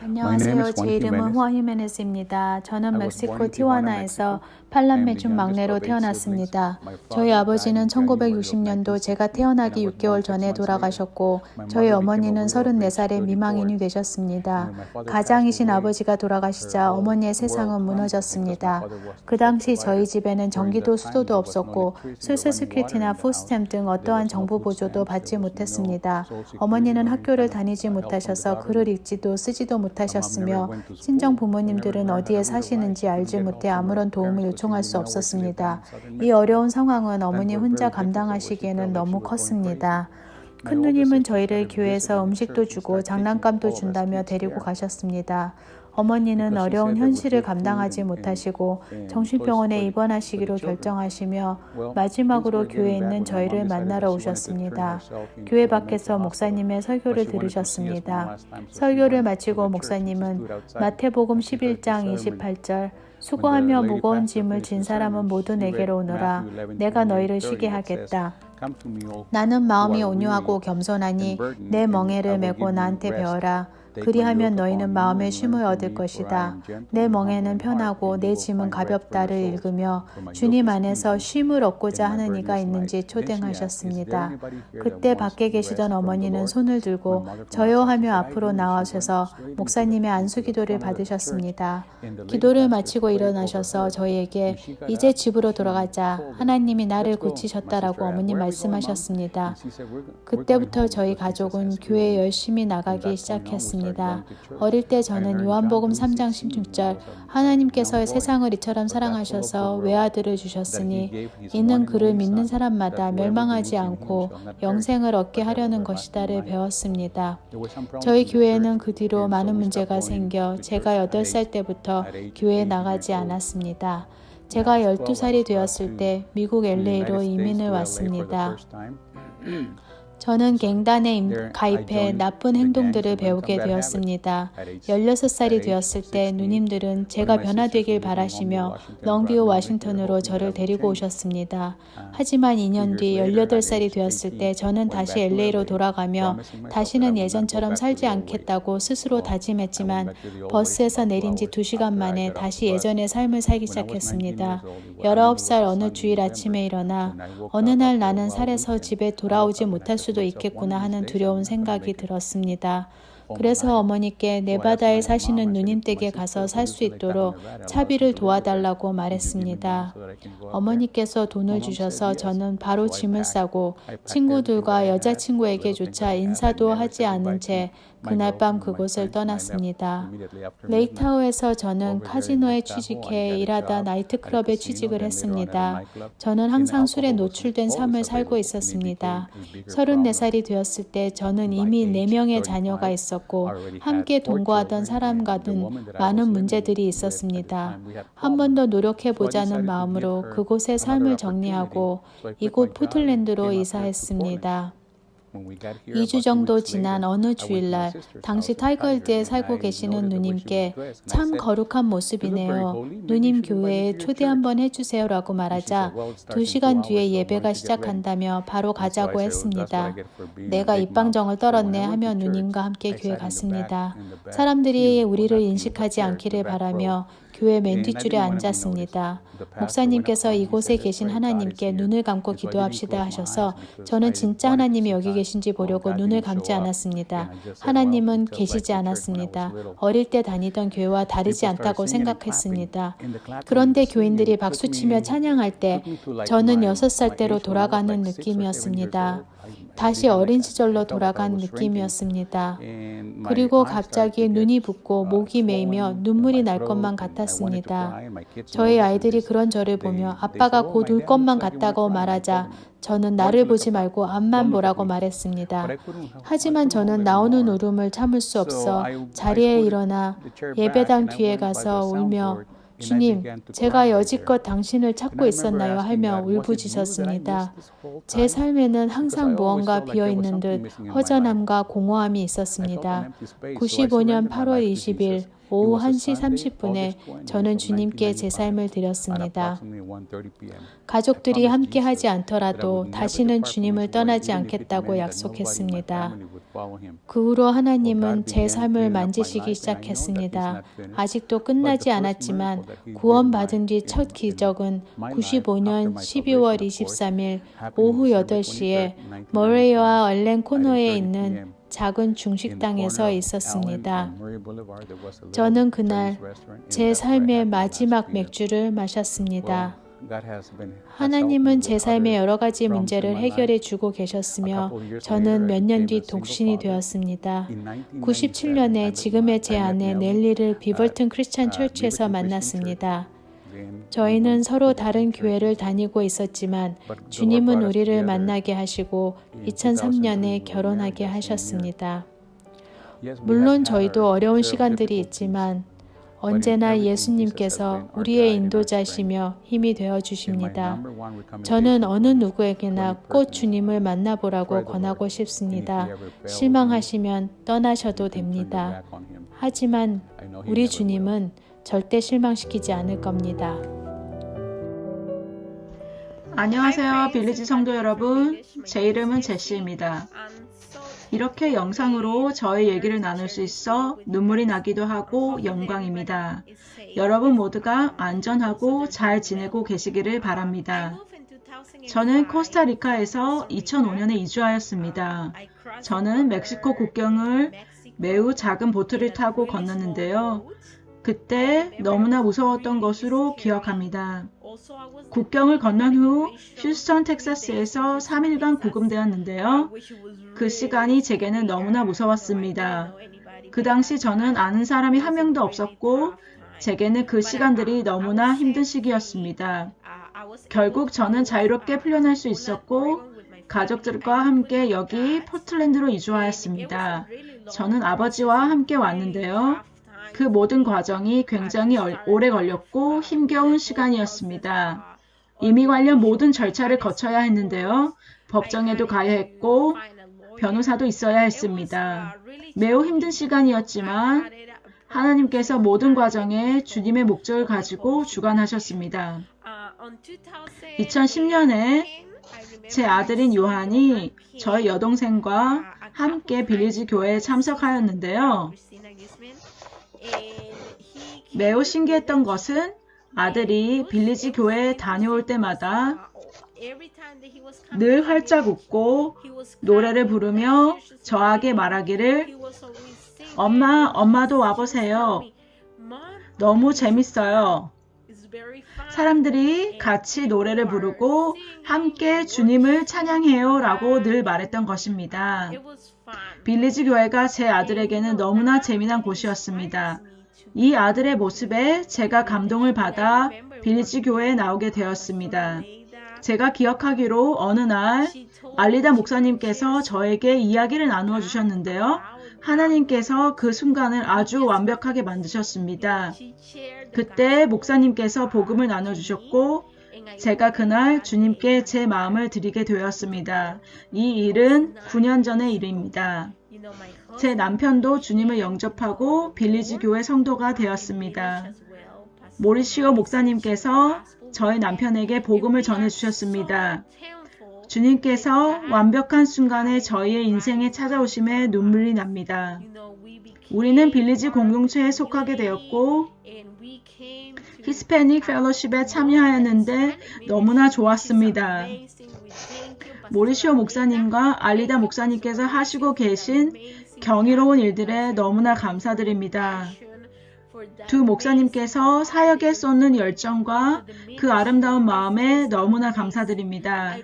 안녕하세요. 제 이름은 후안 히메네스입니다. 저는 멕시코 티juana에서 팔란메 중 막내로 태어났습니다. 저희 아버지는 1960년도 제가 태어나기 6개월 전에 돌아가셨고 저희 어머니는 34살의 미망인이 되셨습니다. 가장이신 아버지가 돌아가시자 어머니의 세상은 무너졌습니다. 그 당시 저희 집에는 전기도 수도도 없었고 소셜시큐리티나 푸스탬 등 어떠한 정부 보조도 받지 못했습니다. 어머니는 학교를 다니지 못하셔서 글을 읽지도 쓰지도 못하셨으며 친정 부모님들은 어디에 사시는지 알지 못해 아무런 도움을 요청할 수 없었습니다. 이 어려운 상황은 어머니 혼자 감당하시기에는 너무 컸습니다. 큰누님은 저희를 교회에서 음식도 주고 장난감도 준다며 데리고 가셨습니다. 어머니는 어려운 현실을 감당하지 못하시고 정신병원에 입원하시기로 결정하시며 마지막으로 교회에 있는 저희를 만나러 오셨습니다. 교회 밖에서 목사님의 설교를 들으셨습니다. 설교를 마치고 목사님은 마태복음 11장 28절 수고하며 무거운 짐을 진 사람은 모두 내게로 오너라. 내가 너희를 쉬게 하겠다. 나는 마음이 온유하고 겸손하니 내 멍에를 메고 나한테 배워라. 그리하면 너희는 마음의 쉼을 얻을 것이다. 내 멍에는 편하고 내 짐은 가볍다를 읽으며 주님 안에서 쉼을 얻고자 하는 이가 있는지 초대하셨습니다. 그때 밖에 계시던 어머니는 손을 들고 저요 하며 앞으로 나와셔서 목사님의 안수기도를 받으셨습니다. 기도를 마치고 일어나셔서 저희에게 이제 집으로 돌아가자. 하나님이 나를 고치셨다라고 어머니 말씀하셨습니다. 그때부터 저희 가족은 교회에 열심히 나가기 시작했습니다. 어릴 때 저는 요한복음 3장 16절 하나님께서 세상을 이처럼 사랑하셔서 외아들을 주셨으니 이는 그를 믿는 사람마다 멸망하지 않고 영생을 얻게 하려는 것이다를 배웠습니다. 저희 교회에는 그 뒤로 많은 문제가 생겨 제가 8살 때부터 교회에 나가지 않았습니다. 제가 12살이 되었을 때 미국 LA로 이민을 왔습니다. 저는 갱단에 가입해 나쁜 행동들을 배우게 되었습니다. 16살이 되었을 때 누님들은 제가 변화되길 바라시며 롱비우 워싱턴으로 저를 데리고 오셨습니다. 하지만 2년 뒤 18살이 되었을 때 저는 다시 LA로 돌아가며 다시는 예전처럼 살지 않겠다고 스스로 다짐했지만 버스에서 내린 지 2시간 만에 다시 예전의 삶을 살기 시작했습니다. 19살 어느 주일 아침에 일어나 어느 날 나는 살에서 집에 돌아오지 못할 수도 있겠구나 하는 두려운 생각이 들었습니다. 그래서 어머니께 네바다에 사시는 누님 댁에 가서 살 수 있도록 차비를 도와달라고 말했습니다. 어머니께서 돈을 주셔서 저는 바로 짐을 싸고 친구들과 여자친구에게조차 인사도 하지 않은 채 그날 밤 그곳을 떠났습니다. 레이크타운에서 저는 카지노에 취직해 일하다 나이트클럽에 취직을 했습니다. 저는 항상 술에 노출된 삶을 살고 있었습니다. 34살이 되었을 때 저는 이미 4명의 자녀가 있었고 함께 동거하던 사람과는 많은 문제들이 있었습니다. 한 번 더 노력해보자는 마음으로 그곳의 삶을 정리하고 이곳 포틀랜드로 이사했습니다. 2주 정도 지난 어느 주일날 당시 타이거힐드에 살고 계시는 누님께 참 거룩한 모습이네요. 누님 교회에 초대 한번 해주세요 라고 말하자 2시간 뒤에 예배가 시작한다며 바로 가자고 했습니다. 내가 입방정을 떨었네 하며 누님과 함께 교회 갔습니다. 사람들이 우리를 인식하지 않기를 바라며 교회 맨 뒷줄에 앉았습니다. 목사님께서 이곳에 계신 하나님께 눈을 감고 기도합시다 하셔서 저는 진짜 하나님이 여기 계신지 보려고 눈을 감지 않았습니다. 하나님은 계시지 않았습니다. 어릴 때 다니던 교회와 다르지 않다고 생각했습니다. 그런데 교인들이 박수치며 찬양할 때 저는 6살 때로 돌아가는 느낌이었습니다. 다시 어린 시절로 돌아간 느낌이었습니다. 그리고 갑자기 눈이 붓고 목이 메이며 눈물이 날 것만 같았습니다. 저희 아이들이 그런 저를 보며 아빠가 곧 울 것만 같다고 말하자 저는 나를 보지 말고 앞만 보라고 말했습니다. 하지만 저는 나오는 울음을 참을 수 없어 자리에 일어나 예배당 뒤에 가서 울며 주님, 제가 여지껏 당신을 찾고 있었나요? 하며 울부짖었습니다. 제 삶에는 항상 무언가 비어있는 듯 허전함과 공허함이 있었습니다. 95년 8월 20일 오후 1시 30분에 저는 주님께 제 삶을 드렸습니다. 가족들이 함께 하지 않더라도 다시는 주님을 떠나지 않겠다고 약속했습니다. 그 후로 하나님은 제 삶을 만지시기 시작했습니다. 아직도 끝나지 않았지만 구원받은 뒤 첫 기적은 95년 12월 23일 오후 8시에 머레이와 얼렌 코너에 있는 작은 중식당에서 있었습니다. 저는 그날 제 삶의 마지막 맥주를 마셨습니다. 하나님은 제 삶의 여러 가지 문제를 해결해 주고 계셨으며 저는 몇 년 뒤 독신이 되었습니다. 97년에 지금의 제 아내 넬리를 비벌튼 크리스찬 처치에서 만났습니다. 저희는 서로 다른 교회를 다니고 있었지만 주님은 우리를 만나게 하시고 2003년에 결혼하게 하셨습니다. 물론 저희도 어려운 시간들이 있지만 언제나 예수님께서 우리의 인도자시며 힘이 되어 주십니다. 저는 어느 누구에게나 꼭 주님을 만나보라고 권하고 싶습니다. 실망하시면 떠나셔도 됩니다. 하지만 우리 주님은 절대 실망시키지 않을 겁니다. 안녕하세요, 빌리지 성도 여러분. 제 이름은 제시입니다. 이렇게 영상으로 저의 얘기를 나눌 수 있어 눈물이 나기도 하고 영광입니다. 여러분 모두가 안전하고 잘 지내고 계시기를 바랍니다. 저는 코스타리카에서 2005년에 이주하였습니다. 저는 멕시코 국경을 매우 작은 보트를 타고 건넜는데요. 그때 너무나 무서웠던 것으로 기억합니다. 국경을 건넌 후 휴스턴, 텍사스에서 3일간 구금되었는데요. 그 시간이 제게는 너무나 무서웠습니다. 그 당시 저는 아는 사람이 한 명도 없었고 제게는 그 시간들이 너무나 힘든 시기였습니다. 결국 저는 자유롭게 풀려날 수 있었고 가족들과 함께 여기 포틀랜드로 이주하였습니다. 저는 아버지와 함께 왔는데요. 그 모든 과정이 굉장히 오래 걸렸고 힘겨운 시간이었습니다. 이미 관련 모든 절차를 거쳐야 했는데요. 법정에도 가야 했고 변호사도 있어야 했습니다. 매우 힘든 시간이었지만 하나님께서 모든 과정에 주님의 목적을 가지고 주관하셨습니다. 2010년에 제 아들인 요한이 저희 여동생과 함께 빌리지 교회에 참석하였는데요. 매우 신기했던 것은 아들이 빌리지 교회에 다녀올 때마다 늘 활짝 웃고 노래를 부르며 저에게 말하기를 엄마도 와보세요. 너무 재밌어요. 사람들이 같이 노래를 부르고 함께 주님을 찬양해요 라고 늘 말했던 것입니다. 빌리지 교회가 제 아들에게는 너무나 재미난 곳이었습니다. 이 아들의 모습에 제가 감동을 받아 빌리지 교회에 나오게 되었습니다. 제가 기억하기로 어느 날 알리다 목사님께서 저에게 이야기를 나누어 주셨는데요. 하나님께서 그 순간을 아주 완벽하게 만드셨습니다. 그때 목사님께서 복음을 나눠주셨고 제가 그날 주님께 제 마음을 드리게 되었습니다. 이 일은 9년 전의 일입니다. 제 남편도 주님을 영접하고 빌리지 교회 성도가 되었습니다. 모리시오 목사님께서 저희 남편에게 복음을 전해주셨습니다. 주님께서 완벽한 순간에 저희의 인생에 찾아오심에 눈물이 납니다. 우리는 빌리지 공동체에 속하게 되었고 히스패닉 펠로십에 참여하였는데 너무나 좋았습니다. 모리시오 목사님과 알리다 목사님께서 하시고 계신 경이로운 일들에 너무나 감사드립니다. 두 목사님께서 사역에 쏟는 열정과 그 아름다운 마음에 너무나 감사드립니다.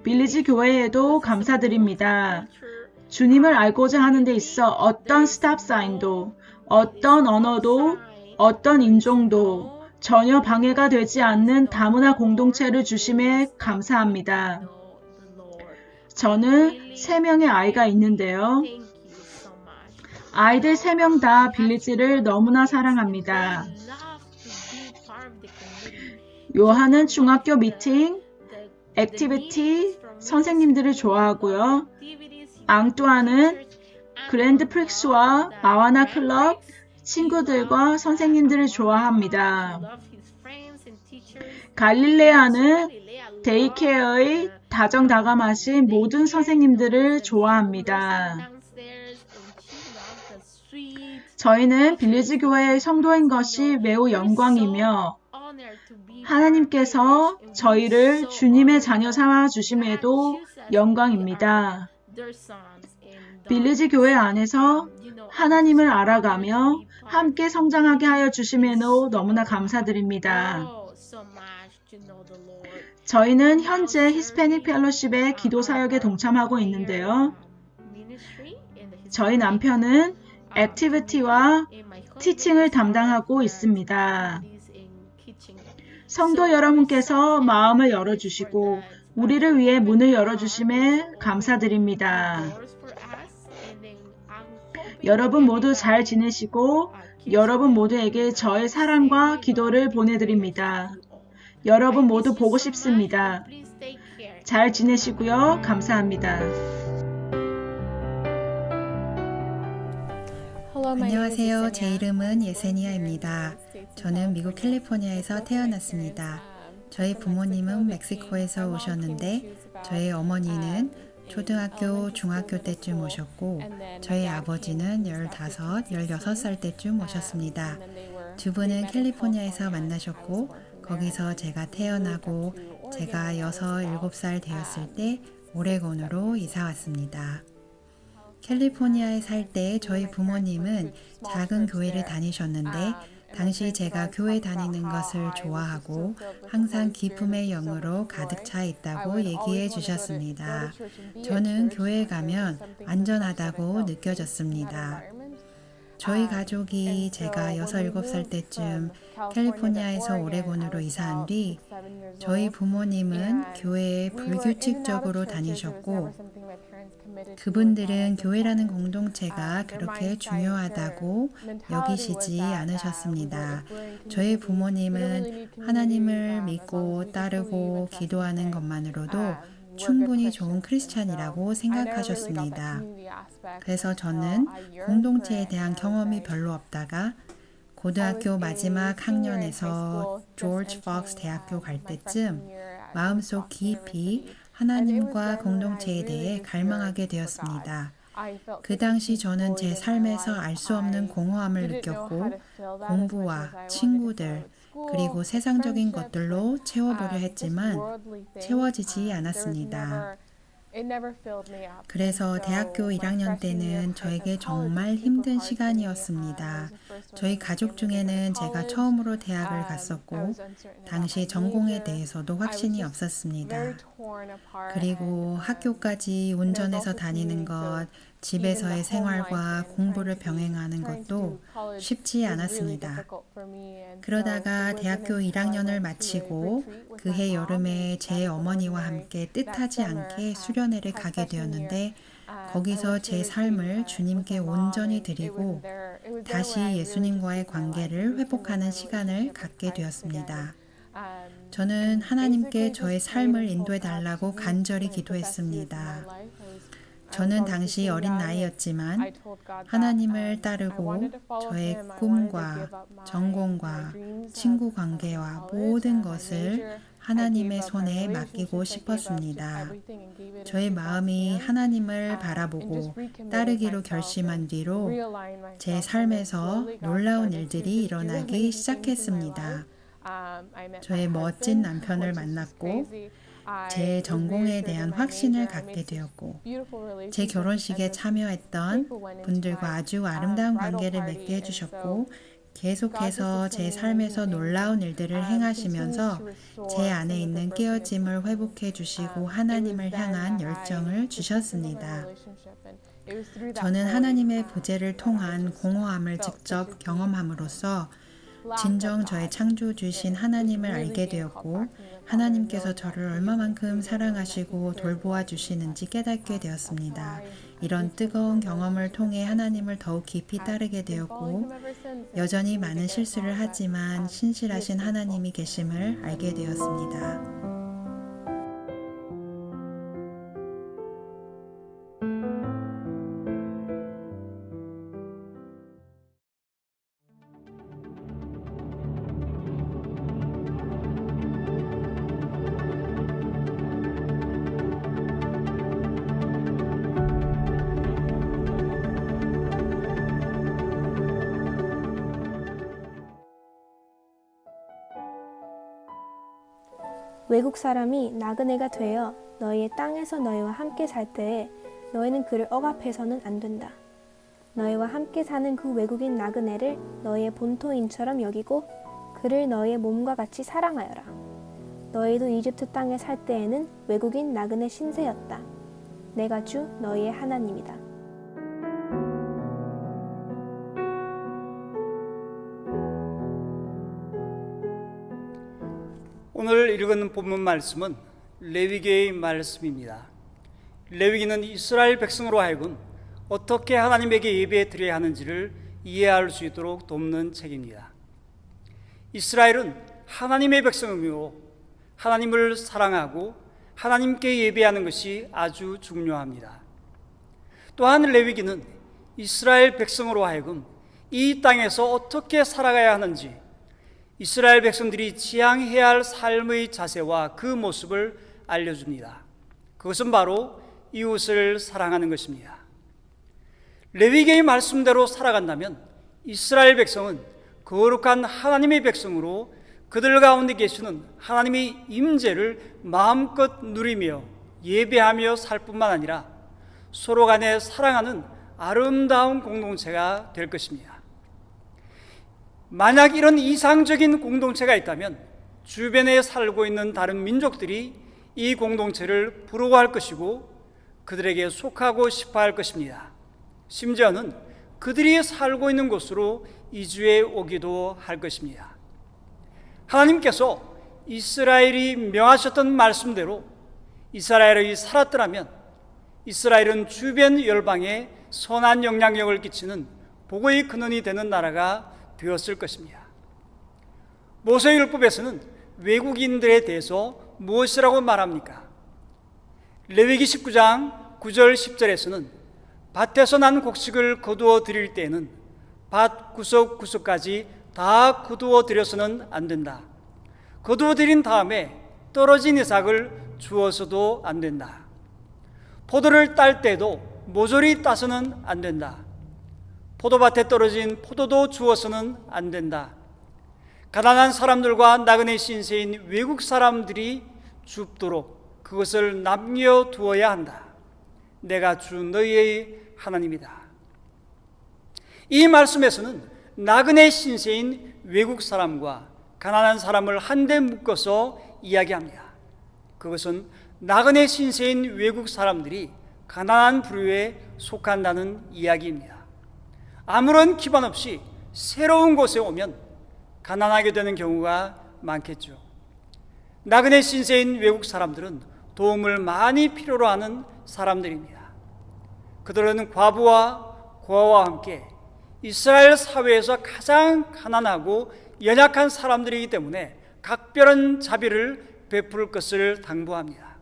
빌리지 교회에도 감사드립니다. 주님을 알고자 하는 데 있어 어떤 스탑 사인도, 어떤 언어도, 어떤 인종도 전혀 방해가 되지 않는 다문화 공동체를 주심에 감사합니다. 저는 3명의 아이가 있는데요. 아이들 3명 다 빌리지를 너무나 사랑합니다. 요한은 중학교 미팅, 액티비티, 선생님들을 좋아하고요. 앙뚜아는 그랜드 프릭스와 마와나 클럽, 친구들과 선생님들을 좋아합니다. 갈릴레아는 데이케어의 다정다감하신 모든 선생님들을 좋아합니다. 저희는 빌리지 교회의 성도인 것이 매우 영광이며 하나님께서 저희를 주님의 자녀 삼아 주심에도 영광입니다. 빌리지 교회 안에서 하나님을 알아가며 함께 성장하게 하여 주심에도 너무나 감사드립니다. 저희는 현재 히스패닉 펠로십의 기도 사역에 동참하고 있는데요. 저희 남편은 액티비티와 티칭을 담당하고 있습니다. 성도 여러분께서 마음을 열어주시고 우리를 위해 문을 열어주심에 감사드립니다. 여러분 모두 잘 지내시고 여러분 모두에게 저의 사랑과 기도를 보내드립니다. 여러분 모두 보고 싶습니다. 잘 지내시고요. 감사합니다. 안녕하세요. 제 이름은 예세니아입니다. 저는 미국 캘리포니아에서 태어났습니다. 저희 부모님은 멕시코에서 오셨는데 저희 어머니는 초등학교, 중학교 때쯤 오셨고 저희 아버지는 15, 16살 때쯤 오셨습니다. 두 분은 캘리포니아에서 만나셨고 거기서 제가 태어나고 제가 6, 7살 되었을 때 오레곤으로 이사 왔습니다. 캘리포니아에 살 때 저희 부모님은 작은 교회를 다니셨는데 당시 제가 교회 다니는 것을 좋아하고 항상 기쁨의 영으로 가득 차 있다고 얘기해 주셨습니다. 저는 교회에 가면 안전하다고 느껴졌습니다. 저희 가족이 제가 6, 7살 때쯤 캘리포니아에서 오레곤으로 이사한 뒤 저희 부모님은 교회에 불규칙적으로 다니셨고 그분들은 교회라는 공동체가 그렇게 중요하다고 여기시지 않으셨습니다. 저희 부모님은 하나님을 믿고 따르고 기도하는 것만으로도 충분히 좋은 크리스찬이라고 생각하셨습니다. 그래서 저는 공동체에 대한 경험이 별로 없다가 고등학교 마지막 학년에서 조지 폭스 대학교 갈 때쯤 마음속 깊이 하나님과 공동체에 대해 갈망하게 되었습니다. 그 당시 저는 제 삶에서 알 수 없는 공허함을 느꼈고 공부와 친구들 그리고 세상적인 것들로 채워보려 했지만 채워지지 않았습니다. 그래서 대학교 1학년 때는 저에게 정말 힘든 시간이었습니다. 저희 가족 중에는 제가 처음으로 대학을 갔었고 당시 전공에 대해서도 확신이 없었습니다. 그리고 학교까지 운전해서 다니는 것, 집에서의 생활과 공부를 병행하는 것도 쉽지 않았습니다. 그러다가 대학교 1학년을 마치고 그해 여름에 제 어머니와 함께 뜻하지 않게 수련회를 가게 되었는데 거기서 제 삶을 주님께 온전히 드리고 다시 예수님과의 관계를 회복하는 시간을 갖게 되었습니다. 저는 하나님께 저의 삶을 인도해 달라고 간절히 기도했습니다. 저는 당시 어린 나이였지만 하나님을 따르고 저의 꿈과 전공과 친구 관계와 모든 것을 하나님의 손에 맡기고 싶었습니다. 저의 마음이 하나님을 바라보고 따르기로 결심한 뒤로 제 삶에서 놀라운 일들이 일어나기 시작했습니다. 저의 멋진 남편을 만났고 제 전공에 대한 확신을 갖게 되었고 제 결혼식에 참여했던 분들과 아주 아름다운 관계를 맺게 해주셨고 계속해서 제 삶에서 놀라운 일들을 행하시면서 제 안에 있는 깨어짐을 회복해 주시고 하나님을 향한 열정을 주셨습니다. 저는 하나님의 보좌를 통한 공허함을 직접 경험함으로써 진정 저의 창조주신 하나님을 알게 되었고 하나님께서 저를 얼마만큼 사랑하시고 돌보아 주시는지 깨닫게 되었습니다. 이런 뜨거운 경험을 통해 하나님을 더욱 깊이 따르게 되었고 여전히 많은 실수를 하지만 신실하신 하나님이 계심을 알게 되었습니다. 외국 사람이 나그네가 되어 너희의 땅에서 너희와 함께 살 때에 너희는 그를 억압해서는 안 된다. 너희와 함께 사는 그 외국인 나그네를 너희의 본토인처럼 여기고 그를 너희의 몸과 같이 사랑하여라. 너희도 이집트 땅에 살 때에는 외국인 나그네 신세였다. 내가 주 너희의 하나님이다. 오늘 읽은 본문 말씀은 레위기의 말씀입니다. 레위기는 이스라엘 백성으로 하여금 어떻게 하나님에게 예배 드려야 하는지를 이해할 수 있도록 돕는 책입니다. 이스라엘은 하나님의 백성이므로 하나님을 사랑하고 하나님께 예배하는 것이 아주 중요합니다. 또한 레위기는 이스라엘 백성으로 하여금 이 땅에서 어떻게 살아가야 하는지, 이스라엘 백성들이 지향해야 할 삶의 자세와 그 모습을 알려줍니다. 그것은 바로 이웃을 사랑하는 것입니다. 레위기의 말씀대로 살아간다면 이스라엘 백성은 거룩한 하나님의 백성으로 그들 가운데 계시는 하나님의 임재를 마음껏 누리며 예배하며 살 뿐만 아니라 서로 간에 사랑하는 아름다운 공동체가 될 것입니다. 만약 이런 이상적인 공동체가 있다면 주변에 살고 있는 다른 민족들이 이 공동체를 부러워할 것이고 그들에게 속하고 싶어 할 것입니다. 심지어는 그들이 살고 있는 곳으로 이주해 오기도 할 것입니다. 하나님께서 이스라엘이 명하셨던 말씀대로 이스라엘이 살았더라면 이스라엘은 주변 열방에 선한 영향력을 끼치는 복의 근원이 되는 나라가 되었을 것입니다. 모세율법에서는 외국인들에 대해서 무엇이라고 말합니까? 레위기 19장 9절 10절에서는 밭에서 난 곡식을 거두어 드릴 때에는 밭 구석구석까지 다 거두어 드려서는 안 된다. 거두어 드린 다음에 떨어진 이삭을 주어서도 안 된다. 포도를 딸 때도 모조리 따서는 안 된다. 포도밭에 떨어진 포도도 주어서는 안 된다. 가난한 사람들과 나그네 신세인 외국 사람들이 줍도록 그것을 남겨두어야 한다. 내가 주 너희의 하나님이다. 이 말씀에서는 나그네 신세인 외국 사람과 가난한 사람을 한데 묶어서 이야기합니다. 그것은 나그네 신세인 외국 사람들이 가난한 부류에 속한다는 이야기입니다. 아무런 기반 없이 새로운 곳에 오면 가난하게 되는 경우가 많겠죠. 나그네 신세인 외국 사람들은 도움을 많이 필요로 하는 사람들입니다. 그들은 과부와 고아와 함께 이스라엘 사회에서 가장 가난하고 연약한 사람들이기 때문에 각별한 자비를 베풀 것을 당부합니다.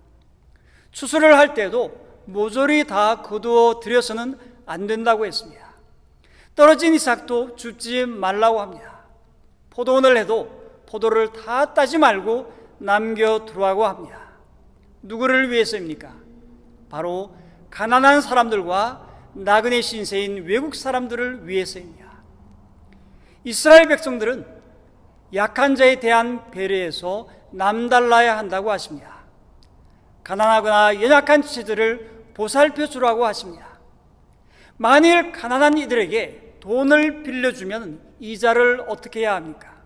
추수를 할 때도 모조리 다 거두어 들여서는 안 된다고 했습니다. 떨어진 이삭도 줍지 말라고 합니다. 포도원을 해도 포도를 다 따지 말고 남겨두라고 합니다. 누구를 위해서입니까? 바로 가난한 사람들과 나그네 신세인 외국 사람들을 위해서입니다. 이스라엘 백성들은 약한 자에 대한 배려에서 남달라야 한다고 하십니다. 가난하거나 연약한 지체들을 보살펴 주라고 하십니다. 만일 가난한 이들에게 돈을 빌려주면 이자를 어떻게 해야 합니까?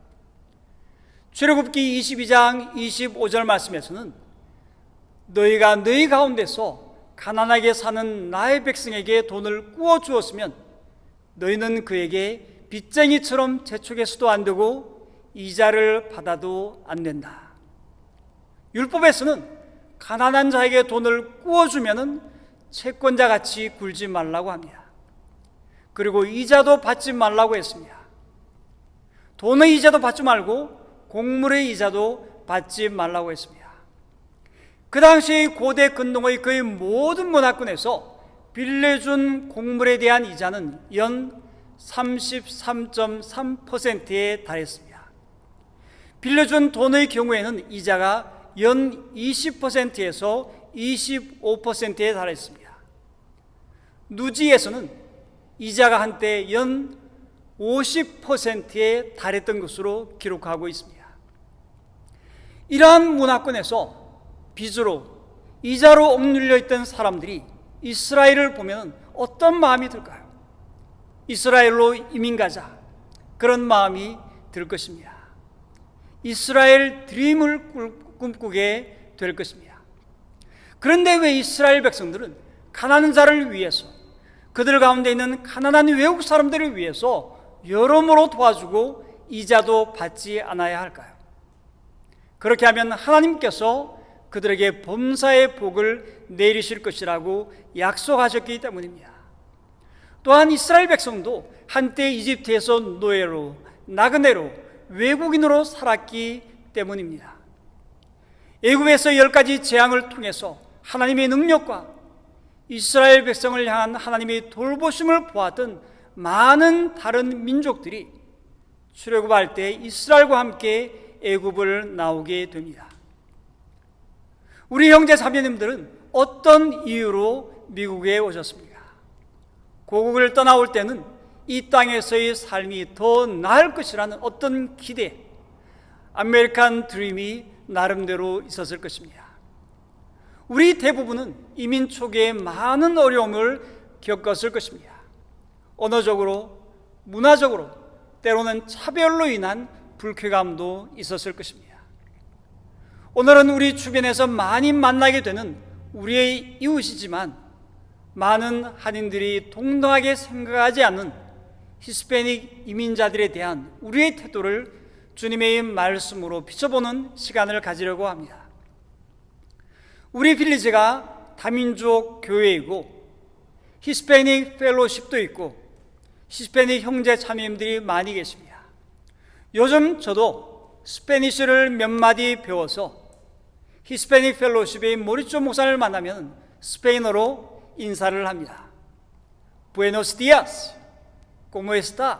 출애굽기 22장 25절 말씀에서는 너희가 너희 가운데서 가난하게 사는 나의 백성에게 돈을 꾸어 주었으면 너희는 그에게 빚쟁이처럼 재촉해서도 안 되고 이자를 받아도 안 된다. 율법에서는 가난한 자에게 돈을 꾸어 주면은 채권자 같이 굴지 말라고 합니다. 그리고 이자도 받지 말라고 했습니다. 돈의 이자도 받지 말고 곡물의 이자도 받지 말라고 했습니다. 그 당시 고대 근동의 거의 모든 문화권에서 빌려준 곡물에 대한 이자는 연 33.3%에 달했습니다. 빌려준 돈의 경우에는 이자가 연 20%에서 25%에 달했습니다. 누지에서는 이자가 한때 연 50%에 달했던 것으로 기록하고 있습니다. 이러한 문화권에서 빚으로 이자로 억눌려 있던 사람들이 이스라엘을 보면 어떤 마음이 들까요? 이스라엘로 이민 가자, 그런 마음이 들 것입니다. 이스라엘 드림을 꿈꾸게 될 것입니다. 그런데 왜 이스라엘 백성들은 가난한 자를 위해서, 그들 가운데 있는 가난한 외국 사람들을 위해서 여러모로 도와주고 이자도 받지 않아야 할까요? 그렇게 하면 하나님께서 그들에게 범사의 복을 내리실 것이라고 약속하셨기 때문입니다. 또한 이스라엘 백성도 한때 이집트에서 노예로, 나그네로, 외국인으로 살았기 때문입니다. 애굽에서 10가지 재앙을 통해서 하나님의 능력과 이스라엘 백성을 향한 하나님의 돌보심을 보았던 많은 다른 민족들이 출애굽할 때 이스라엘과 함께 애굽을 나오게 됩니다. 우리 형제 자매님들은 어떤 이유로 미국에 오셨습니까? 고국을 떠나올 때는 이 땅에서의 삶이 더 나을 것이라는 어떤 기대, 아메리칸 드림이 나름대로 있었을 것입니다. 우리 대부분은 이민 초기에 많은 어려움을 겪었을 것입니다. 언어적으로, 문화적으로, 때로는 차별로 인한 불쾌감도 있었을 것입니다. 오늘은 우리 주변에서 많이 만나게 되는 우리의 이웃이지만 많은 한인들이 동등하게 생각하지 않는 히스패닉 이민자들에 대한 우리의 태도를 주님의 말씀으로 비춰보는 시간을 가지려고 합니다. 우리 빌리지가 다민족 교회이고 히스패닉 펠로십도 있고 히스패닉 형제 자매님들이 많이 계십니다. 요즘 저도 스페니쉬를 몇 마디 배워서 히스패닉 펠로십의 모리조 목사를 만나면 스페인어로 인사를 합니다. Buenos días, ¿cómo está?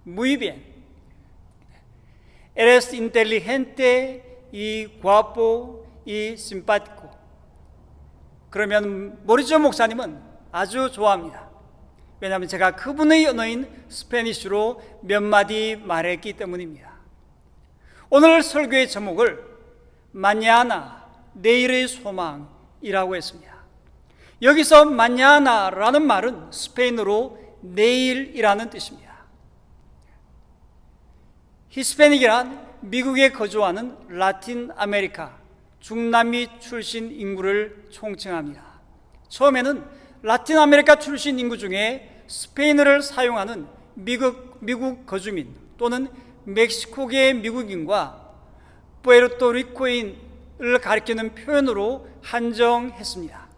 Muy bien. Eres inteligente y guapo y simpático. 그러면 모리조 목사님은 아주 좋아합니다. 왜냐하면 제가 그분의 언어인 스페니쉬로 몇 마디 말했기 때문입니다. 오늘 설교의 제목을 마냐나, 내일의 소망이라고 했습니다. 여기서 마냐나라는 말은 스페인어로 내일이라는 뜻입니다. 히스패닉이란 미국에 거주하는 라틴 아메리카, 중남미 출신 인구를 총칭합니다. 처음에는 라틴 아메리카 출신 인구 중에 스페인어를 사용하는 미국 거주민 또는 멕시코계 미국인과 푸에르토리코인을 가리키는 표현으로 한정했습니다.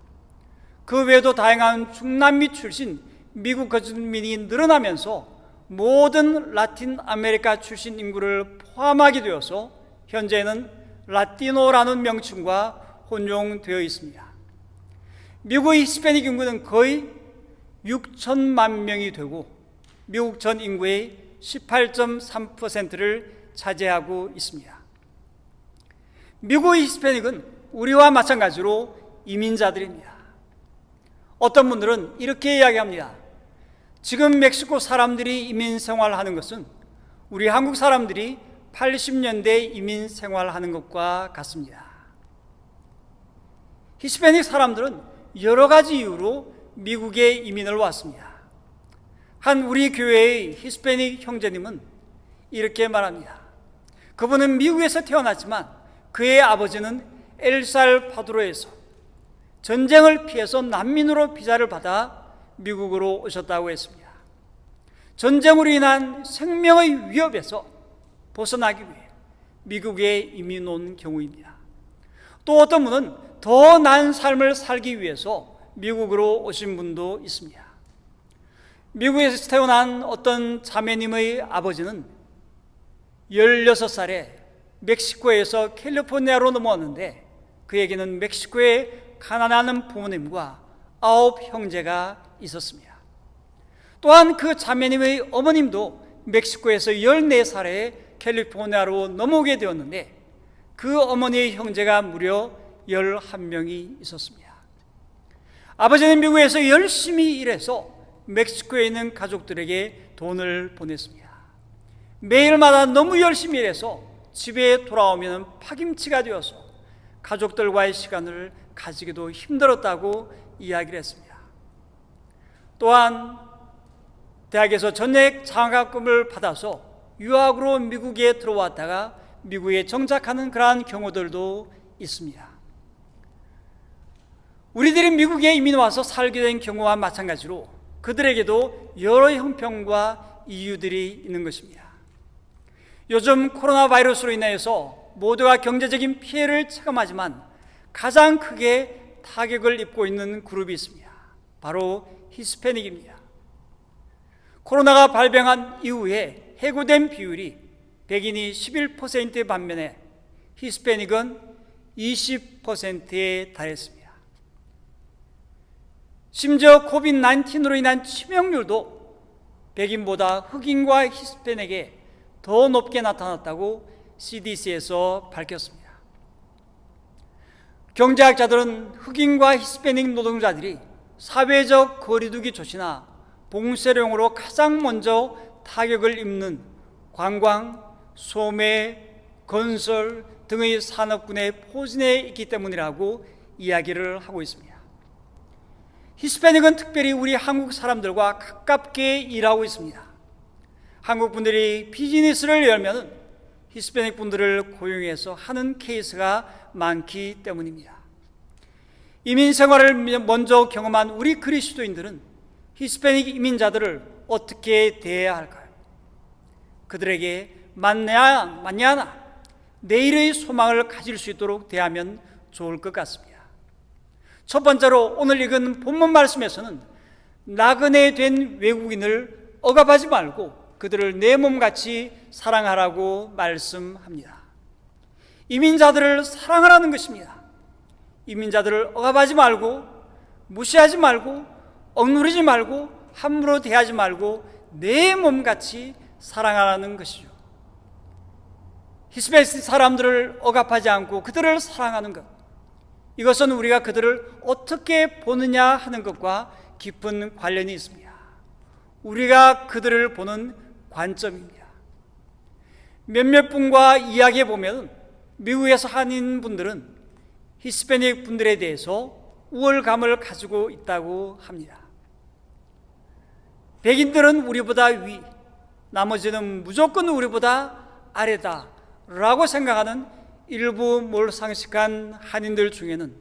그 외에도 다양한 중남미 출신 미국 거주민이 늘어나면서 모든 라틴 아메리카 출신 인구를 포함하게 되어서 현재는 라티노라는 명칭과 혼용되어 있습니다. 미국의 히스패닉 인구는 거의 6천만 명이 되고 미국 전 인구의 18.3%를 차지하고 있습니다. 미국의 히스패닉은 우리와 마찬가지로 이민자들입니다. 어떤 분들은 이렇게 이야기합니다. 지금 멕시코 사람들이 이민 생활하는 것은 우리 한국 사람들이 80년대 이민 생활하는 것과 같습니다. 히스패닉 사람들은 여러 가지 이유로 미국에 이민을 왔습니다. 한 우리 교회의 히스패닉 형제님은 이렇게 말합니다. 그분은 미국에서 태어났지만 그의 아버지는 엘살바도르에서 전쟁을 피해서 난민으로 비자를 받아 미국으로 오셨다고 했습니다. 전쟁으로 인한 생명의 위협에서 벗어나기 위해 미국에 이민 온 경우입니다. 또 어떤 분은 더 나은 삶을 살기 위해서 미국으로 오신 분도 있습니다. 미국에서 태어난 어떤 자매님의 아버지는 16살에 멕시코에서 캘리포니아로 넘어왔는데 그에게는 멕시코에 가난한 부모님과 9 형제가 있었습니다. 또한 그 자매님의 어머님도 멕시코에서 14살에 캘리포니아로 넘어오게 되었는데 그 어머니의 형제가 무려 11명이 있었습니다. 아버지는 미국에서 열심히 일해서 멕시코에 있는 가족들에게 돈을 보냈습니다. 매일마다 너무 열심히 일해서 집에 돌아오면 파김치가 되어서 가족들과의 시간을 가지기도 힘들었다고 이야기를 했습니다. 또한 대학에서 전액 장학금을 받아서 유학으로 미국에 들어왔다가 미국에 정착하는 그러한 경우들도 있습니다. 우리들이 미국에 이민 와서 살게 된 경우와 마찬가지로 그들에게도 여러 형편과 이유들이 있는 것입니다. 요즘 코로나 바이러스로 인해서 모두가 경제적인 피해를 체감하지만 가장 크게 타격을 입고 있는 그룹이 있습니다. 바로 히스패닉입니다. 코로나가 발병한 이후에 해고된 비율이 백인이 11% 반면에 히스패닉은 20%에 달했습니다. 심지어 코비드-19로 인한 치명률도 백인보다 흑인과 히스패닉에 더 높게 나타났다고 CDC에서 밝혔습니다. 경제학자들은 흑인과 히스패닉 노동자들이 사회적 거리두기 조치나 봉쇄령으로 가장 먼저 타격을 입는 관광, 소매, 건설 등의 산업군의 포진에 있기 때문이라고 이야기를 하고 있습니다. 히스패닉은 특별히 우리 한국 사람들과 가깝게 일하고 있습니다. 한국 분들이 비즈니스를 열면 히스패닉 분들을 고용해서 하는 케이스가 많기 때문입니다. 이민 생활을 먼저 경험한 우리 그리스도인들은 히스패닉 이민자들을 어떻게 대해야 할까요? 그들에게 만냐나 내일의 소망을 가질 수 있도록 대하면 좋을 것 같습니다. 첫 번째로 오늘 읽은 본문 말씀에서는 나그네 된 외국인을 억압하지 말고 그들을 내 몸같이 사랑하라고 말씀합니다. 이민자들을 사랑하라는 것입니다. 이민자들을 억압하지 말고 무시하지 말고 억누르지 말고 함부로 대하지 말고 내 몸같이 사랑하라는 것이죠. 히스패닉 사람들을 억압하지 않고 그들을 사랑하는 것, 이것은 우리가 그들을 어떻게 보느냐 하는 것과 깊은 관련이 있습니다. 우리가 그들을 보는 관점입니다. 몇몇 분과 이야기해 보면 미국에서 한인 분들은 히스패닉 분들에 대해서 우월감을 가지고 있다고 합니다. 백인들은 우리보다 위, 나머지는 무조건 우리보다 아래다 라고 생각하는 일부 몰상식한 한인들 중에는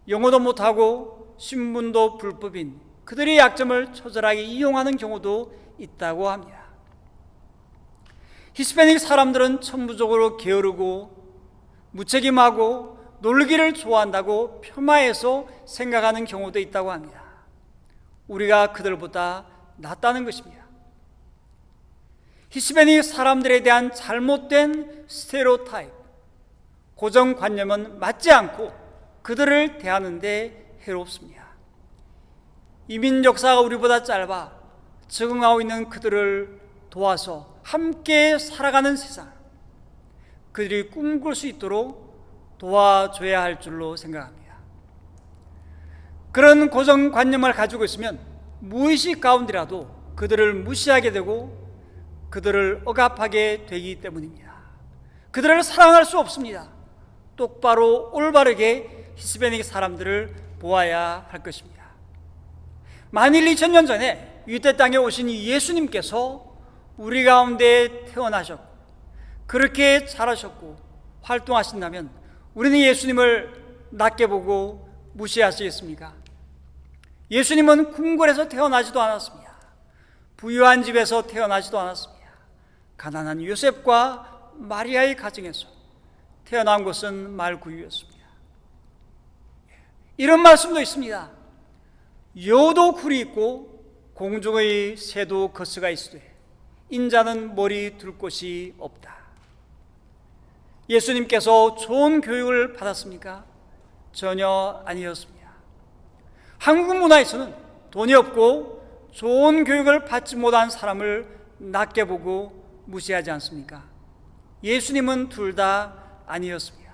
영어도 못하고 신분도 불법인 그들의 약점을 처절하게 이용하는 경우도 있다고 합니다. 히스패닉 사람들은 천부적으로 게으르고 무책임하고 놀기를 좋아한다고 폄하해서 생각하는 경우도 있다고 합니다. 우리가 그들보다 낫다는 것입니다. 히스패닉 사람들에 대한 잘못된 스테레오타입, 고정관념은 맞지 않고 그들을 대하는데 해롭습니다. 이민 역사가 우리보다 짧아 적응하고 있는 그들을 도와서 함께 살아가는 세상, 그들이 꿈꿀 수 있도록 도와줘야 할 줄로 생각합니다. 그런 고정관념을 가지고 있으면 무의식 가운데라도 그들을 무시하게 되고 그들을 억압하게 되기 때문입니다. 그들을 사랑할 수 없습니다. 똑바로 올바르게 히스패닉 사람들을 보아야 할 것입니다. 만일 2000년 전에 유대 땅에 오신 예수님께서 우리 가운데 태어나셨고 그렇게 자라셨고 활동하신다면 우리는 예수님을 낮게 보고 무시하시겠습니까? 예수님은 궁궐에서 태어나지도 않았습니다. 부유한 집에서 태어나지도 않았습니다. 가난한 요셉과 마리아의 가정에서 태어난 곳은 말구유였습니다. 이런 말씀도 있습니다. 여도 굴이 있고 공중의 새도 거스가 있으되 인자는 머리 둘 곳이 없다. 예수님께서 좋은 교육을 받았습니까? 전혀 아니었습니다. 한국 문화에서는 돈이 없고 좋은 교육을 받지 못한 사람을 낮게 보고 무시하지 않습니까? 예수님은 둘 다 아니었습니다.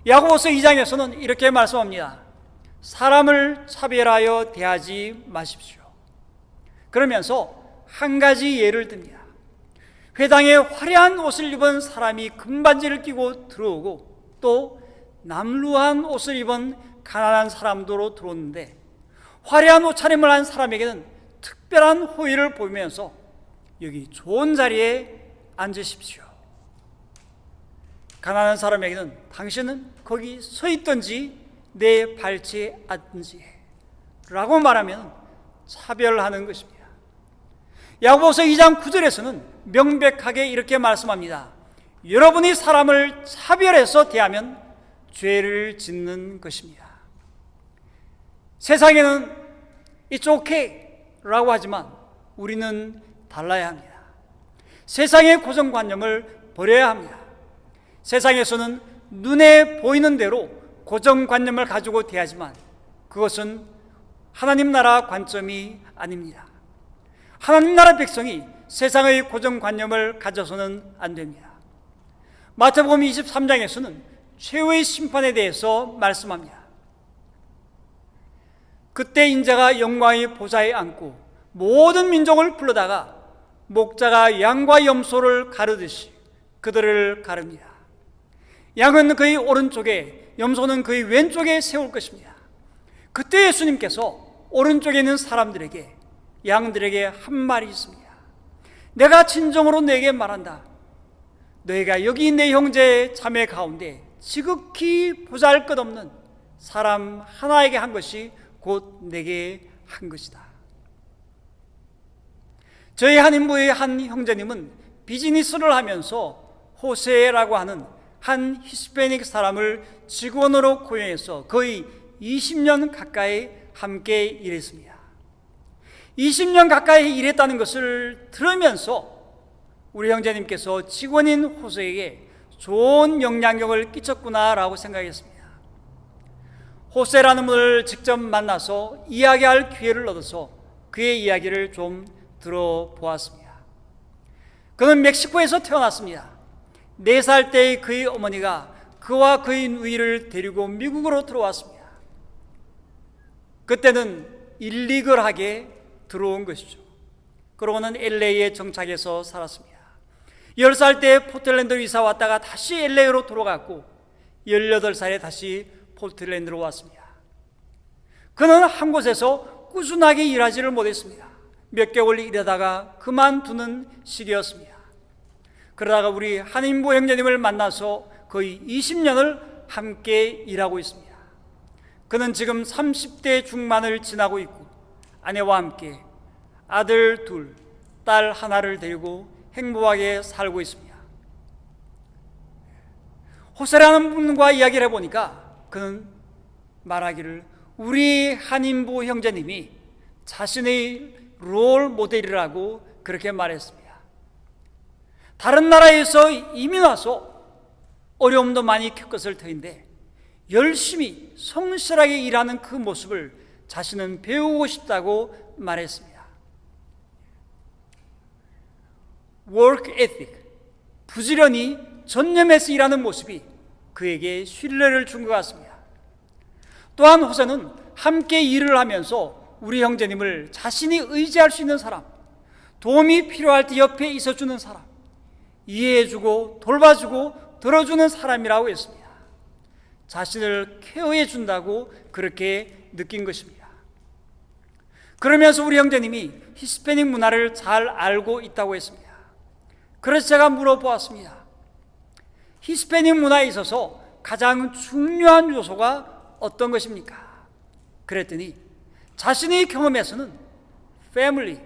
야고보서 2장에서는 이렇게 말씀합니다. 사람을 차별하여 대하지 마십시오. 그러면서 한 가지 예를 듭니다. 회당에 화려한 옷을 입은 사람이 금반지를 끼고 들어오고 또 남루한 옷을 입은 가난한 사람도 들어오는데 화려한 옷차림을 한 사람에게는 특별한 호의를 보이면서 여기 좋은 자리에 앉으십시오. 가난한 사람에게는 당신은 거기 서 있든지 내 발치에 앉든지 라고 말하면 차별하는 것입니다. 야고보서 2장 9절에서는 명백하게 이렇게 말씀합니다. 여러분이 사람을 차별해서 대하면 죄를 짓는 것입니다. 세상에는 It's okay 라고 하지만 우리는 달라야 합니다. 세상의 고정관념을 버려야 합니다. 세상에서는 눈에 보이는 대로 고정관념을 가지고 대하지만 그것은 하나님 나라 관점이 아닙니다. 하나님 나라 백성이 세상의 고정관념을 가져서는 안 됩니다. 마태복음 23장에서는 최후의 심판에 대해서 말씀합니다. 그때 인자가 영광의 보좌에 앉고 모든 민족을 불러다가 목자가 양과 염소를 가르듯이 그들을 가릅니다. 양은 그의 오른쪽에 염소는 그의 왼쪽에 세울 것입니다. 그때 예수님께서 오른쪽에 있는 사람들에게 양들에게 한 말이 있습니다. 내가 진정으로 내게 말한다. 너희가 여기 내 형제 자매 가운데 지극히 보잘것없는 사람 하나에게 한 것이 곧 내게 한 것이다. 저희 한인부의 한 형제님은 비즈니스를 하면서 호세라고 하는 한 히스패닉 사람을 직원으로 고용해서 거의 20년 가까이 함께 일했습니다. 20년 가까이 일했다는 것을 들으면서 우리 형제님께서 직원인 호세에게 좋은 영향력을 끼쳤구나라고 생각했습니다. 호세라는 분을 직접 만나서 이야기할 기회를 얻어서 그의 이야기를 좀 들어보았습니다. 그는 멕시코에서 태어났습니다. 4살 때의 그의 어머니가 그와 그의 누이를 데리고 미국으로 들어왔습니다. 그때는 일리걸하게 들어온 것이죠. 그러고는 LA에 정착해서 살았습니다. 10살 때 포틀랜드로 이사 왔다가 다시 LA로 돌아갔고 18살에 다시 포틀랜드로 왔습니다. 그는 한 곳에서 꾸준하게 일하지를 못했습니다. 몇 개월 일하다가 그만두는 시기였습니다. 그러다가 우리 한인부 형제님을 만나서 거의 20년을 함께 일하고 있습니다. 그는 지금 30대 중반을 지나고 있고 아내와 함께 아들 2, 딸 1를 데리고 행복하게 살고 있습니다. 호세라는 분과 이야기를 해보니까 그는 말하기를 우리 한인부 형제님이 자신의 롤 모델이라고 그렇게 말했습니다. 다른 나라에서 이민 와서 어려움도 많이 겪었을 터인데 열심히 성실하게 일하는 그 모습을 자신은 배우고 싶다고 말했습니다. work ethic, 부지런히 전념해서 일하는 모습이 그에게 신뢰를 준 것 같습니다. 또한 호세는 함께 일을 하면서 우리 형제님을 자신이 의지할 수 있는 사람, 도움이 필요할 때 옆에 있어주는 사람, 이해해주고 돌봐주고 들어주는 사람이라고 했습니다. 자신을 케어해 준다고 그렇게 느낀 것입니다. 그러면서 우리 형제님이 히스패닉 문화를 잘 알고 있다고 했습니다. 그래서 제가 물어보았습니다. 히스패닉 문화에 있어서 가장 중요한 요소가 어떤 것입니까? 그랬더니 자신의 경험에서는 패밀리,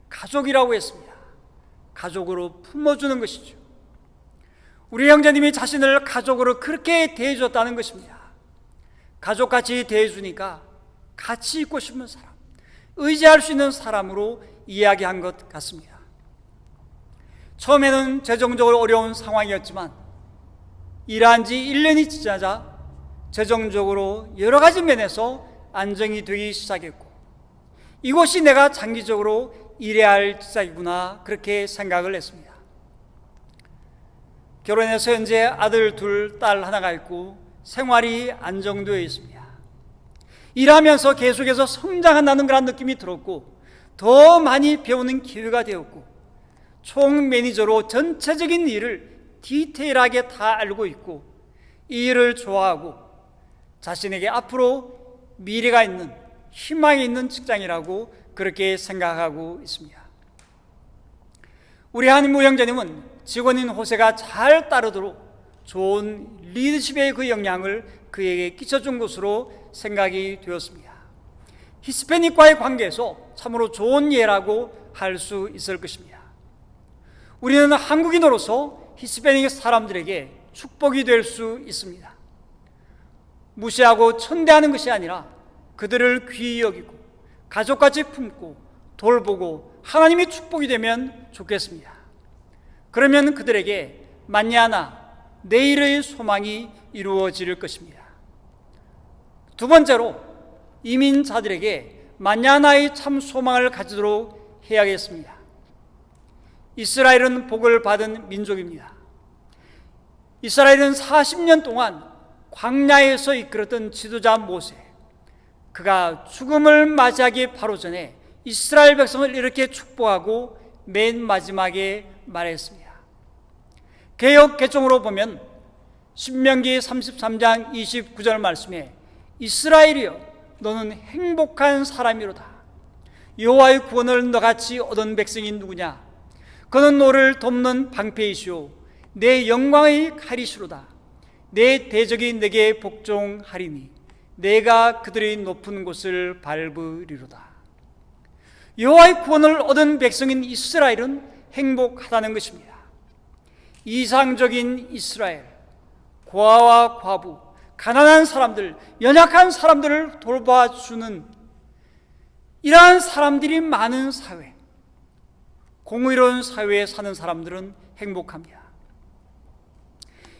가족이라고 했습니다. 가족으로 품어주는 것이죠. 우리 형제님이 자신을 가족으로 그렇게 대해줬다는 것입니다. 가족같이 대해주니까 같이 있고 싶은 사람, 의지할 수 있는 사람으로 이야기한 것 같습니다. 처음에는 재정적으로 어려운 상황이었지만 일한 지 1년이 지나자 재정적으로 여러 가지 면에서 안정이 되기 시작했고, 이곳이 내가 장기적으로 일해야 할 직장이구나, 그렇게 생각을 했습니다. 결혼해서 현재 아들 둘, 딸 하나가 있고 생활이 안정되어 있습니다. 일하면서 계속해서 성장한다는 그런 느낌이 들었고, 더 많이 배우는 기회가 되었고, 총 매니저로 전체적인 일을 디테일하게 다 알고 있고, 이 일을 좋아하고 자신에게 앞으로 미래가 있는, 희망이 있는 직장이라고 그렇게 생각하고 있습니다. 우리 한인무 형제님은 직원인 호세가 잘 따르도록 좋은 리더십의 그 영향을 그에게 끼쳐준 것으로 생각이 되었습니다. 히스패닉과의 관계에서 참으로 좋은 예라고 할 수 있을 것입니다. 우리는 한국인으로서 히스패닉 사람들에게 축복이 될 수 있습니다. 무시하고 천대하는 것이 아니라 그들을 귀히 여기고 가족같이 품고 돌보고 하나님이 축복이 되면 좋겠습니다. 그러면 그들에게 만냐나 내일의 소망이 이루어질 것입니다. 두 번째로, 이민자들에게 만냐나의 참 소망을 가지도록 해야겠습니다. 이스라엘은 복을 받은 민족입니다. 이스라엘은 40년 동안 광야에서 이끌었던 지도자 모세, 그가 죽음을 맞이하기 바로 전에 이스라엘 백성을 이렇게 축복하고 맨 마지막에 말했습니다. 개역 개정으로 보면 신명기 33장 29절 말씀에 이스라엘이여 너는 행복한 사람이로다. 여호와의 구원을 너같이 얻은 백성이 누구냐? 그는 너를 돕는 방패이시오 내 영광의 칼이시로다. 내 대적이 내게 복종하리니 내가 그들의 높은 곳을 밟으리로다. 여호와의 구원을 얻은 백성인 이스라엘은 행복하다는 것입니다. 이상적인 이스라엘, 고아와 과부, 가난한 사람들, 연약한 사람들을 돌봐주는 이러한 사람들이 많은 사회, 공의로운 사회에 사는 사람들은 행복합니다.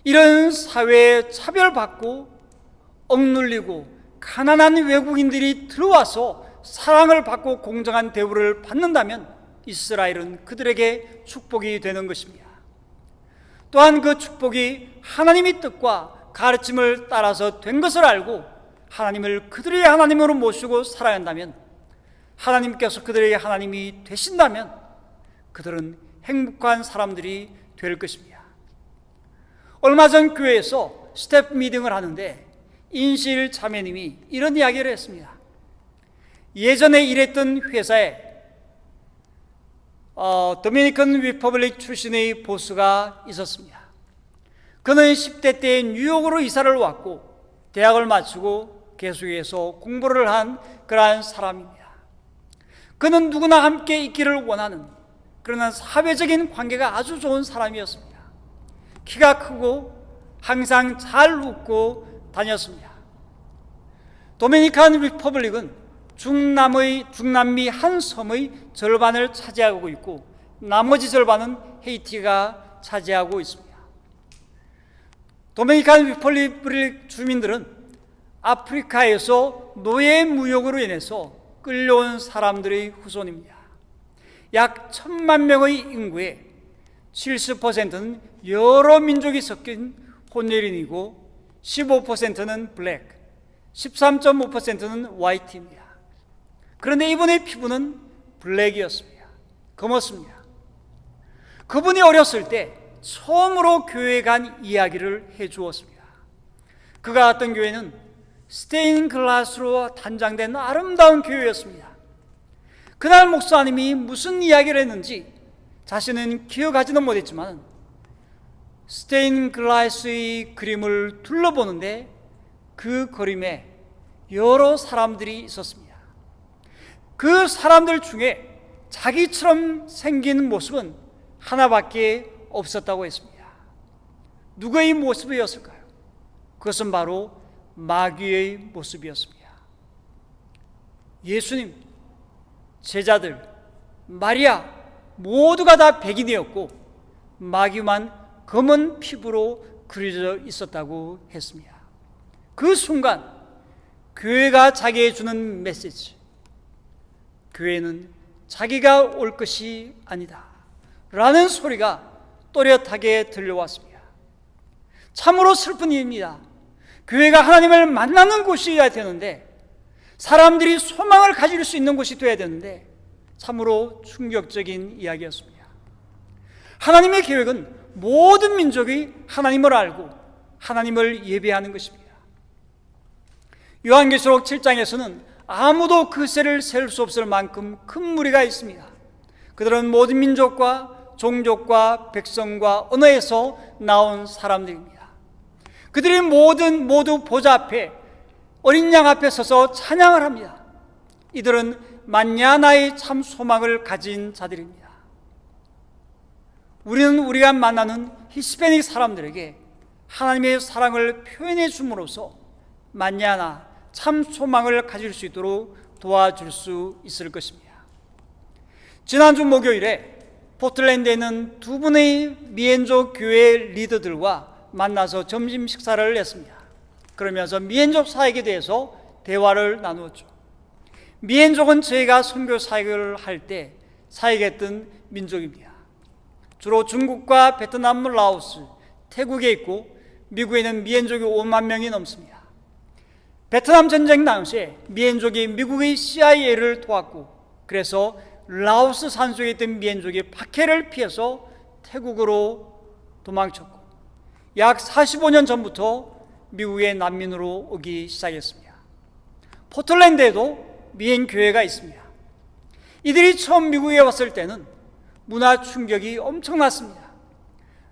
이런 사회에 차별받고 억눌리고 가난한 외국인들이 들어와서 사랑을 받고 공정한 대우를 받는다면 이스라엘은 그들에게 축복이 되는 것입니다. 또한 그 축복이 하나님의 뜻과 가르침을 따라서 된 것을 알고 하나님을 그들의 하나님으로 모시고 살아간다면, 하나님께서 그들의 하나님이 되신다면 그들은 행복한 사람들이 될 것입니다. 얼마 전 교회에서 스태프 미팅을 하는데 인실 자매님이 이런 이야기를 했습니다. 예전에 일했던 회사에 도미니칸 리퍼블릭 출신의 보스가 있었습니다. 그는 10대 때 뉴욕으로 이사를 왔고 대학을 마치고 계속해서 공부를 한 그러한 사람입니다. 그는 누구나 함께 있기를 원하는 그러나 사회적인 관계가 아주 좋은 사람이었습니다. 키가 크고 항상 잘 웃고 다녔습니다. 도미니칸 리퍼블릭은 중남미 한 섬의 절반을 차지하고 있고 나머지 절반은 헤이티가 차지하고 있습니다. 도미니칸 리퍼블릭 주민들은 아프리카에서 노예 무역으로 인해서 끌려온 사람들의 후손입니다. 약 1,000만 명의 인구의 70%는 여러 민족이 섞인 혼혈인이고 15%는 블랙, 13.5%는 화이트입니다. 그런데 이분의 피부는 블랙이었습니다. 검었습니다. 그분이 어렸을 때 처음으로 교회에 간 이야기를 해주었습니다. 그가 갔던 교회는 스테인 글라스로 단장된 아름다운 교회였습니다. 그날 목사님이 무슨 이야기를 했는지 자신은 기억하지는 못했지만 스테인 글라스의 그림을 둘러보는데 그 그림에 여러 사람들이 있었습니다. 그 사람들 중에 자기처럼 생긴 모습은 하나밖에 없었다고 했습니다. 누구의 모습이었을까요? 그것은 바로 마귀의 모습이었습니다. 예수님, 제자들, 마리아 모두가 다 백인이었고 마귀만 검은 피부로 그려져 있었다고 했습니다. 그 순간 교회가 자기에게 주는 메시지, 교회는 자기가 올 것이 아니다 라는 소리가 또렷하게 들려왔습니다. 참으로 슬픈 일입니다. 교회가 하나님을 만나는 곳이어야 되는데, 사람들이 소망을 가질 수 있는 곳이 되어야 되는데, 참으로 충격적인 이야기였습니다. 하나님의 계획은 모든 민족이 하나님을 알고 하나님을 예배하는 것입니다. 요한계시록 7장에서는 아무도 그 세를 셀 수 없을 만큼 큰 무리가 있습니다. 그들은 모든 민족과 종족과 백성과 언어에서 나온 사람들입니다. 그들이 모두 보좌 앞에, 어린 양 앞에 서서 찬양을 합니다. 이들은 만냐나의 참 소망을 가진 자들입니다. 우리는 우리가 만나는 히스패닉 사람들에게 하나님의 사랑을 표현해 줌으로써 만냐나 참 소망을 가질 수 있도록 도와줄 수 있을 것입니다. 지난주 목요일에 포틀랜드에 있는 두 분의 미엔족 교회 리더들과 만나서 점심 식사를 했습니다. 그러면서 미엔족 사역에 대해서 대화를 나누었죠. 미엔족은 저희가 선교 사역을 할 때 사역했던 민족입니다. 주로 중국과 베트남, 라오스, 태국에 있고 미국에는 미엔족이 5만 명이 넘습니다. 베트남 전쟁 당시에 미엔족이 미국의 CIA를 도왔고, 그래서 라오스 산속에 있던 미엔족이 박해를 피해서 태국으로 도망쳤고, 약 45년 전부터 미국의 난민으로 오기 시작했습니다. 포틀랜드에도 미엔 교회가 있습니다. 이들이 처음 미국에 왔을 때는 문화 충격이 엄청났습니다.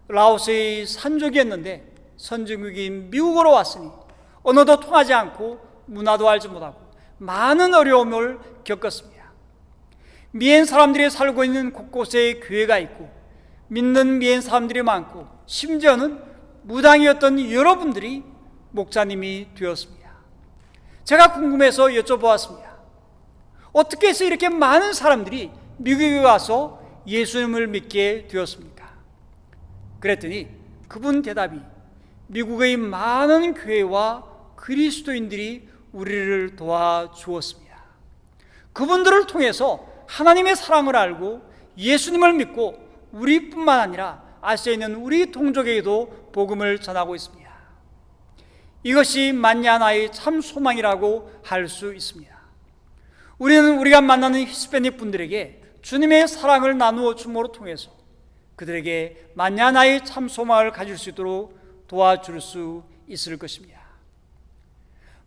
라오스의 산족이었는데 선진국인 미국으로 왔으니 언어도 통하지 않고 문화도 알지 못하고 많은 어려움을 겪었습니다. 미엔 사람들이 살고 있는 곳곳에 교회가 있고 믿는 미엔 사람들이 많고, 심지어는 무당이었던 여러분들이 목사님이 되었습니다. 제가 궁금해서 여쭤보았습니다. 어떻게 해서 이렇게 많은 사람들이 미국에 와서 예수님을 믿게 되었습니까? 그랬더니 그분 대답이, 미국의 많은 교회와 그리스도인들이 우리를 도와주었습니다. 그분들을 통해서 하나님의 사랑을 알고 예수님을 믿고 우리뿐만 아니라 아시아에 있는 우리 동족에게도 복음을 전하고 있습니다. 이것이 만냐나의 참 소망이라고 할 수 있습니다. 우리는 우리가 만나는 히스패닉 분들에게 주님의 사랑을 나누어 줌으로 통해서 그들에게 만냐나의 참 소망을 가질 수 있도록 도와줄 수 있을 것입니다.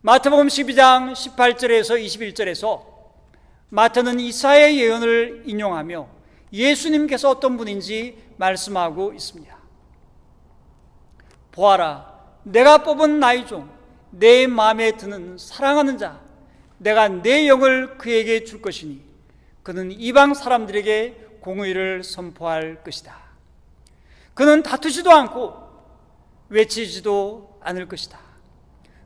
마태복음 12장 18절에서 21절에서 마태는 이사야의 예언을 인용하며 예수님께서 어떤 분인지 말씀하고 있습니다. 보아라, 내가 뽑은 나의 종, 내 마음에 드는 사랑하는 자, 내가 내 영을 그에게 줄 것이니 그는 이방 사람들에게 공의를 선포할 것이다. 그는 다투지도 않고 외치지도 않을 것이다.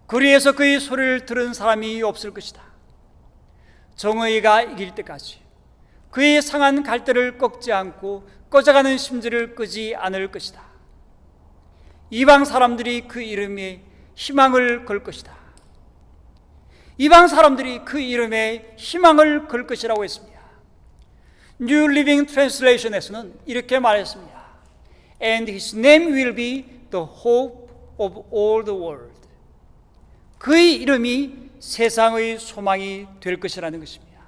거리에서 그의 소리를 들은 사람이 없을 것이다. 정의가 이길 때까지 그의 상한 갈대를 꺾지 않고 꺼져가는 심지를 끄지 않을 것이다. 이방 사람들이 그 이름에 희망을 걸 것이다. 이방 사람들이 그 이름에 희망을 걸 것이라고 했습니다. New Living Translation에서는 이렇게 말했습니다. And his name will be the hope of all the world. 그의 이름이 세상의 소망이 될 것이라는 것입니다.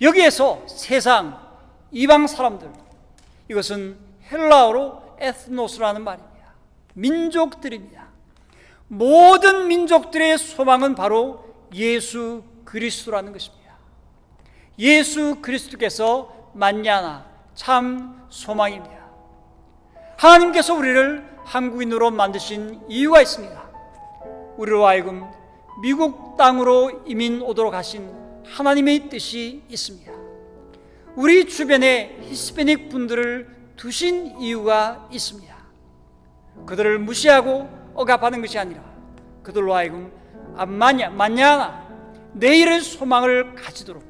여기에서 세상, 이방 사람들, 이것은 헬라어로 에트노스라는 말입니다. 민족들입니다. 모든 민족들의 소망은 바로 예수 그리스도라는 것입니다. 예수 그리스도께서 만냐나 참 소망입니다. 하나님께서 우리를 한국인으로 만드신 이유가 있습니다. 우리로 하여금 미국 땅으로 이민 오도록 하신 하나님의 뜻이 있습니다. 우리 주변에 히스패닉 분들을 두신 이유가 있습니다. 그들을 무시하고 억압하는 것이 아니라 그들로 하여금 만냐나 내일의 소망을 가지도록,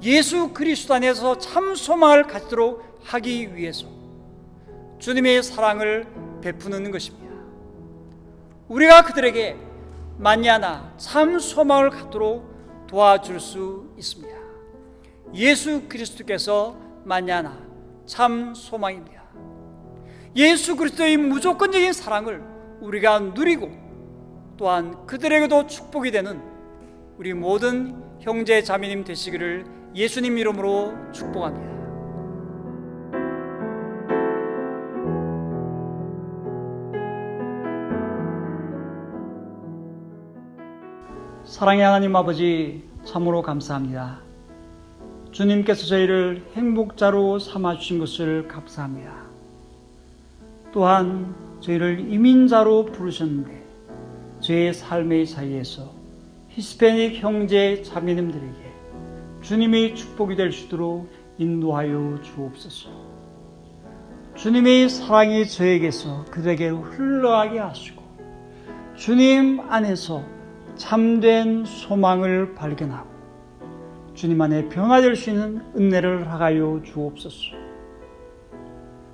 예수 그리스도 안에서 참 소망을 가지도록 하기 위해서 주님의 사랑을 베푸는 것입니다. 우리가 그들에게 만냐나 참 소망을 갖도록 도와줄 수 있습니다. 예수 그리스도께서 만냐나 참 소망입니다. 예수 그리스도의 무조건적인 사랑을 우리가 누리고 또한 그들에게도 축복이 되는 우리 모든 형제 자매님 되시기를 예수님 이름으로 축복합니다. 사랑의 하나님 아버지, 참으로 감사합니다. 주님께서 저희를 행복자로 삼아주신 것을 감사합니다. 또한 저희를 이민자로 부르셨는데 저의 삶의 사이에서 히스패닉 형제 자매님들에게 주님의 축복이 될 수 있도록 인도하여 주옵소서. 주님의 사랑이 저에게서 그들에게 흘러가게 하시고 주님 안에서 참된 소망을 발견하고 주님 안에 변화될 수 있는 은혜를 하여 주옵소서.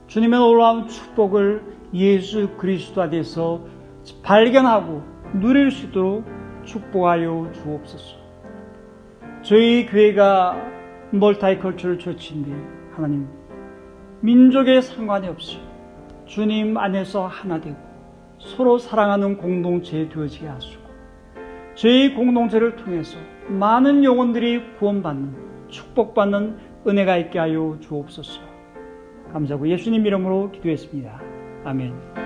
주님의 놀라운 축복을 예수 그리스도 안에서 발견하고 누릴 수 있도록 축복하여 주옵소서. 저희 교회가 멀티컬처럴 처치인데 하나님, 민족에 상관이 없이 주님 안에서 하나 되고 서로 사랑하는 공동체 되어지게 하시고 저희 공동체를 통해서 많은 영혼들이 구원받는, 축복받는 은혜가 있게 하여 주옵소서. 감사하고 예수님 이름으로 기도했습니다. 아멘.